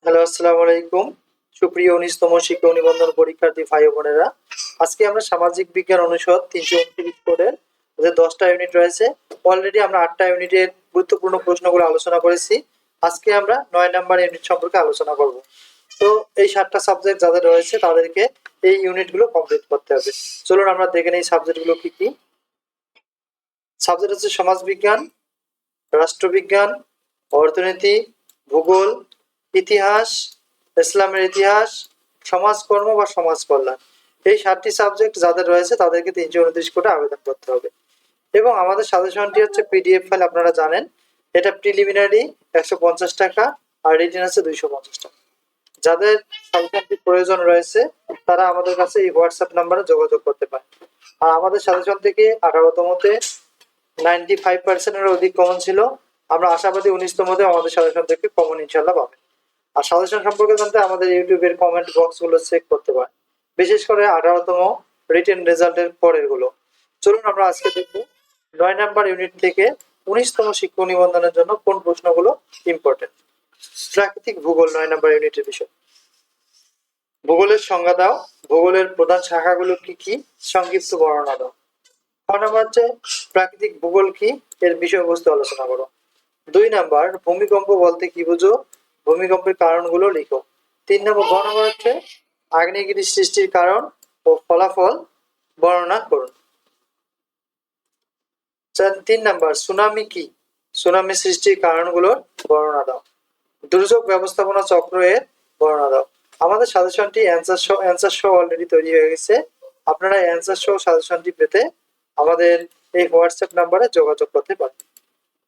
Hello, আসসালামু আলাইকুম। সুপ্রিয় ১৯তম শিক্ষক নিবন্ধন পরীক্ষার্থী ভাই ও বোনেরা, আজকে আমরা সামাজিক বিজ্ঞান অনুষদ ৩২৯ কোডের যে ১০টা ইউনিট রয়েছে, অলরেডি আমরা ৮টা ইউনিটের গুরুত্বপূর্ণ প্রশ্নগুলো আলোচনা করেছি। আজকে আমরা ৯ নাম্বার ইউনিট সম্পর্কে আলোচনা করব। তো এই ৭টা সাবজেক্ট যাদের রয়েছে তাদেরকে এই ইউনিটগুলো কমপ্লিট করতে হবে। চলুন আমরা দেখে নিই সাবজেক্টগুলো কি কি। সাবজেক্ট হচ্ছে সমাজবিজ্ঞান, রাষ্ট্রবিজ্ঞান, অর্থনীতি, ভূগোল, ইতিহাস, ইসলামের ইতিহাস, সমাজকর্ম বা সমাজ কল্যাণ। এই ৭টি সাবজেক্ট যাদের রয়েছে তাদেরকে ৩২৯ কোটা আবেদন করতে হবে। এবং আমাদের সাজেশনটি হচ্ছে পিডিএফ ফাইল, আপনারা জানেন। এটা প্রিলিমিনারি ১৫০ টাকা আর রিটেন আছে ২৫০ টাকা। যাদের সাজেশনটি প্রয়োজন রয়েছে তারা আমাদের কাছে এই হোয়াটসঅ্যাপ নাম্বারে যোগাযোগ করতে পারে। আর আমাদের সাজেশন থেকে 18তমতে 95% অধিক কমন ছিল। আমরা আশাবাদী 19তমতে আমাদের সাজেশন থেকে কমন ইনশাল্লাহ পাবেন। আর সাজেশন সম্পর্কে জানতে আমাদের ইউটিউবের কমেন্ট বক্স গুলো চেক করতে পারেন, বিশেষ করে 18তম রিটেন রেজাল্টের পরের গুলো। চলুন আমরা আজকে দেখব 9 নাম্বার ইউনিট থেকে 19তম শিক্ষক নিবন্ধনের জন্য কোন প্রশ্নগুলো ইম্পর্টেন্ট। প্রাকৃতিক ভূগোল 9 নাম্বার ইউনিটের বিষয়। ভূগোলের সংজ্ঞা দাও, ভূগোলের প্রধান শাখাগুলো কি কি, সংক্ষিপ্ত বর্ণনা দাও। নাম্বার হচ্ছে প্রাকৃতিক ভূগোল কি, এর বিষয়বস্তু আলোচনা করো। 2 নাম্বার ভূমিকম্প বলতে কি বুঝো, ভূমিকম্পের কারণগুলো লিখো। 3 নম্বর নাম্বার হচ্ছে আগ্নেয়গিরি সৃষ্টির কারণ ও ফলাফল বর্ণনা করুন। 3 নাম্বার সুনামি কি, সুনামি সৃষ্টির কারণগুলোর বর্ণনা দাও। দুর্যোগ ব্যবস্থাপনা চক্র এর বর্ণনা দাও। আমাদের সাজেশনটি অ্যান্সার সহ অলরেডি তৈরি হয়ে গেছে। আপনারা অ্যান্সার সহ সাজেশনটি পেতে আমাদের এই হোয়াটসঅ্যাপ নাম্বারে যোগাযোগ করতে পারেন।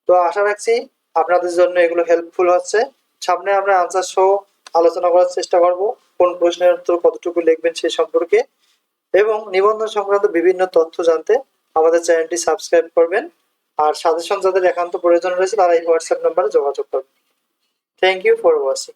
তো আশা রাখছি আপনাদের জন্য এগুলো হেল্পফুল হচ্ছে। সামনে আমরা আনসার সহ আলোচনা করার চেষ্টা করব, কোন প্রশ্নের উত্তর কতটুকু লিখবেন সে সম্পর্কে, এবং নিবন্ধন সংক্রান্ত বিভিন্ন তথ্য জানতে আমাদের চ্যানেলটি সাবস্ক্রাইব করবেন। আর সাজেশন যাদের একান্ত প্রয়োজন রয়েছে তারা এই হোয়াটসঅ্যাপ নাম্বারে যোগাযোগ করবেন। Thank you for watching.